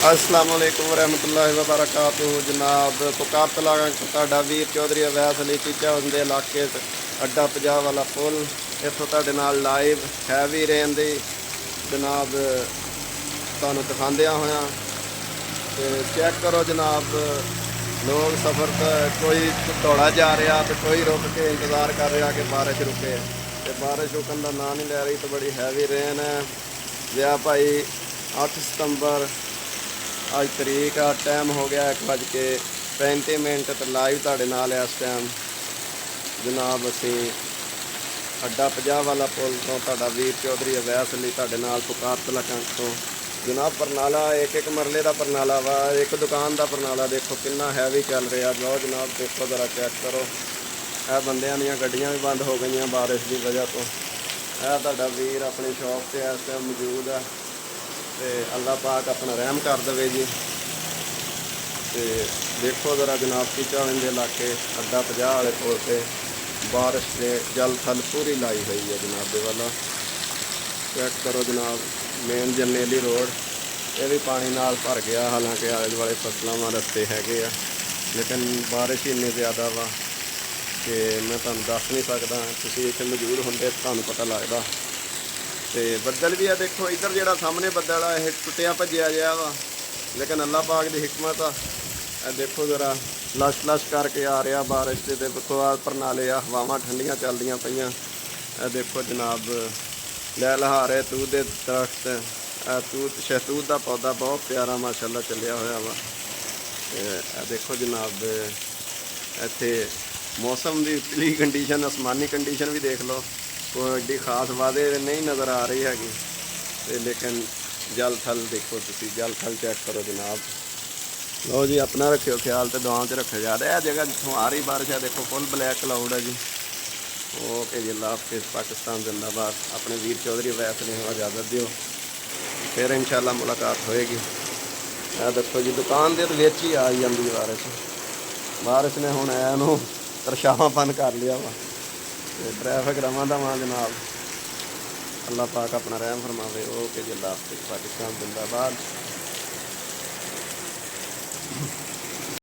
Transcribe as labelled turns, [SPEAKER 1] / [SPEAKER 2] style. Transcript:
[SPEAKER 1] अस्सलाम वालेकुम रहमतुल्लाहि व बरकातुहू। जनाब पुकारतला ਤੁਹਾਡਾ ਵੀਰ ਚੌਧਰੀ ਅਵੈਸ ਅਲੀ ਚੀਚਾ ਹੁੰਦੇ ਇਲਾਕੇ ਅੱਡਾ 50 ਵਾਲਾ ਪੁਲ ਇੱਥੋਂ ਤੁਹਾਡੇ ਨਾਲ ਲਾਈਵ ਹੈਵੀ ਰੇਨ ਦੀ ਜਨਾਬ ਤੁਹਾਨੂੰ ਦਿਖਾਉਂਦਿਆਂ ਹੋਇਆਂ ਤੇ ਚੈੱਕ ਕਰੋ ਜਨਾਬ ਲੋਕ ਸਫ਼ਰ ਕੋਈ ਦੌੜਾ ਜਾ ਰਿਹਾ ਤੇ ਕੋਈ ਰੁਕ ਕੇ ਇੰਤਜ਼ਾਰ ਕਰ ਰਿਹਾ ਕਿ ਬਾਰਿਸ਼ ਰੁਕੇ ਤੇ ਬਾਰਿਸ਼ ਰੁਕਣ ਦਾ ਨਾਂ ਨਹੀਂ ਲੈ ਰਹੀ ਤੇ ਬੜੀ ਹੈਵੀ ਰੇਨ ਹੈ। ਵਿਆਹ ਭਾਈ 8 ਸਤੰਬਰ ਅੱਜ ਤਰੀਕ ਆ ਟਾਈਮ ਹੋ ਗਿਆ 1:35 ਤੇ ਲਾਈਵ ਤੁਹਾਡੇ ਨਾਲ ਇਸ ਟਾਈਮ ਜਨਾਬ ਅਸੀਂ ਅੱਡਾ 50 ਵਾਲਾ ਪੁਲ ਤੋਂ ਤੁਹਾਡਾ ਵੀਰ ਚੌਧਰੀ ਅਵੈਸ ਅਲੀ ਤੁਹਾਡੇ ਨਾਲ ਪੁਕਾਰਤਲਾ ਕੈਂਪ ਤੋਂ ਜਨਾਬ ਪਰਨਾਲਾ ਇੱਕ ਮਰਲੇ ਦਾ ਪਰਨਾਲਾ ਵਾ ਇੱਕ ਦੁਕਾਨ ਦਾ ਪਰਨਾਲਾ ਦੇਖੋ ਕਿੰਨਾ ਹੈਵੀ ਚੱਲ ਰਿਹਾ। ਲਓ ਜਨਾਬ ਦੇਖੋ ਜ਼ਰਾ ਚੈੱਕ ਕਰੋ ਇਹ ਬੰਦਿਆਂ ਦੀਆਂ ਗੱਡੀਆਂ ਵੀ ਬੰਦ ਹੋ ਗਈਆਂ ਬਾਰਿਸ਼ ਦੀ ਵਜ੍ਹਾ ਤੋਂ। ਇਹ ਤੁਹਾਡਾ ਵੀਰ ਆਪਣੀ ਸ਼ੌਪ ਤੇ ਇਸ ਟਾਈਮ ਮੌਜੂਦ ਆ ਤੇ ਅੱਲਾਹ ਪਾਕ ਆਪਣਾ ਰਹਿਮ ਕਰ ਦੇਵੇ ਜੀ। ਤੇ ਦੇਖੋ ਜ਼ਰਾ ਜਨਾਬ ਚੀਚਾਵਿੰਦ ਦੇ ਇਲਾਕੇ ਅੱਡਾ 50 ਵਾਲੇ ਪੁਲ ਤੇ ਬਾਰਿਸ਼ ਦੇ ਜਲ ਥਲ ਪੂਰੀ ਲਾਈ ਹੋਈ ਹੈ ਜਨਾਬ ਦੇ ਵੱਲੋਂ। ਚੈੱਕ ਕਰੋ ਜਨਾਬ ਮੇਨ ਜਰਨੈਲੀ ਰੋਡ ਇਹ ਵੀ ਪਾਣੀ ਨਾਲ ਭਰ ਗਿਆ। ਹਾਲਾਂਕਿ ਆਲੇ ਦੁਆਲੇ ਫਸਲਾਂ ਵਾਂ ਰਸਤੇ ਹੈਗੇ ਆ ਲੇਕਿਨ ਬਾਰਿਸ਼ ਹੀ ਇੰਨੀ ਜ਼ਿਆਦਾ ਵਾ ਕਿ ਮੈਂ ਤੁਹਾਨੂੰ ਦੱਸ ਨਹੀਂ ਸਕਦਾ। ਤੁਸੀਂ ਇੱਥੇ ਮੌਜੂਦ ਹੁੰਦੇ ਤੁਹਾਨੂੰ ਪਤਾ ਲੱਗਦਾ। ਤੇ ਬੱਦਲ ਵੀ ਆ ਦੇਖੋ ਇੱਧਰ ਜਿਹੜਾ ਸਾਹਮਣੇ ਬੱਦਲ ਆ ਇਹ ਟੁੱਟਿਆ ਭੱਜਿਆ ਜਿਹਾ ਵਾ ਲੇਕਿਨ ਅੱਲਾਹ ਪਾਕ ਦੀ ਹਿਕਮਤ ਆ। ਇਹ ਦੇਖੋ ਜ਼ਰਾ ਲਸ਼ ਕਰਕੇ ਆ ਰਿਹਾ ਬਾਰਿਸ਼ ਤੇ ਦੇਖੋ ਆ ਪਰਨਾਲੇ ਆ ਹਵਾਵਾਂ ਠੰਡੀਆਂ ਚੱਲਦੀਆਂ ਪਈਆਂ। ਇਹ ਦੇਖੋ ਜਨਾਬ ਲੈ ਲਹਾ ਰਹੇ ਤੂਤ ਦੇ ਦਰਖਤ ਤੂਤ ਸ਼ਹਿਤੂਤ ਦਾ ਪੌਦਾ ਬਹੁਤ ਪਿਆਰਾ ਮਾਸ਼ਾਅੱਲਾ ਚੱਲਿਆ ਹੋਇਆ ਵਾ। ਇਹ ਦੇਖੋ ਜਨਾਬ ਇੱਥੇ ਮੌਸਮ ਦੀ ਉਤਲੀ ਕੰਡੀਸ਼ਨ ਅਸਮਾਨੀ ਕੰਡੀਸ਼ਨ ਵੀ ਦੇਖ ਲਓ ਕੋਈ ਐਡੀ ਖਾਸ ਵਾਅਦੇ ਨਹੀਂ ਨਜ਼ਰ ਆ ਰਹੀ ਹੈਗੀ ਤੇ ਲੇਕਿਨ ਜਲ ਥਲ ਦੇਖੋ ਤੁਸੀਂ ਜਲ ਥਲ ਚੈੱਕ ਕਰੋ ਜਨਾਬ। ਲਓ ਜੀ ਆਪਣਾ ਰੱਖਿਓ ਖਿਆਲ ਤੇ ਦੁਆਵਾਂ 'ਚ ਰੱਖਿਆ ਜਾ ਰਿਹਾ। ਇਹ ਜਗ੍ਹਾ ਜਿੱਥੋਂ ਆ ਰਹੀ ਬਾਰਿਸ਼ ਹੈ ਦੇਖੋ ਫੁੱਲ ਬਲੈਕ ਕਲਾਊਡ ਹੈ ਜੀ। ਓਕੇ ਜੀ ਅੱਲਾਹ ਹਾਫਿਜ਼ ਪਾਕਿਸਤਾਨ ਜ਼ਿੰਦਾਬਾਦ। ਆਪਣੇ ਵੀਰ ਚੌਧਰੀ ਅਵੈਸ ਨੇ ਇਜਾਜ਼ਤ ਦਿਓ ਫਿਰ ਇਨਸ਼ਾਅੱਲਾ ਮੁਲਾਕਾਤ ਹੋਏਗੀ। ਇਹ ਦੇਖੋ ਜੀ ਦੁਕਾਨ ਦੇ ਵਿੱਚ ਹੀ ਆ ਜਾਂਦੀ ਬਾਰਿਸ਼ ਨੇ ਹੁਣ ਇਹਨੂੰ ਤਰਸ਼ਾਵਾਂਪਨ ਕਰ ਲਿਆ ਵਾ ਤੇ ਟ੍ਰੈਫਿਕ ਰਵਾਂ ਦਾ ਵਾਂ ਜਨਾਬ। ਅੱਲਾਹ ਪਾਕ ਆਪਣਾ ਰਹਿਮ ਫਰਮਾਵੇ। ਓਕੇ ਜੀ ਅੱਲਾਹ ਹਾਫਿਜ਼ ਪਾਕਿਸਤਾਨ ਜ਼ਿੰਦਾਬਾਦ।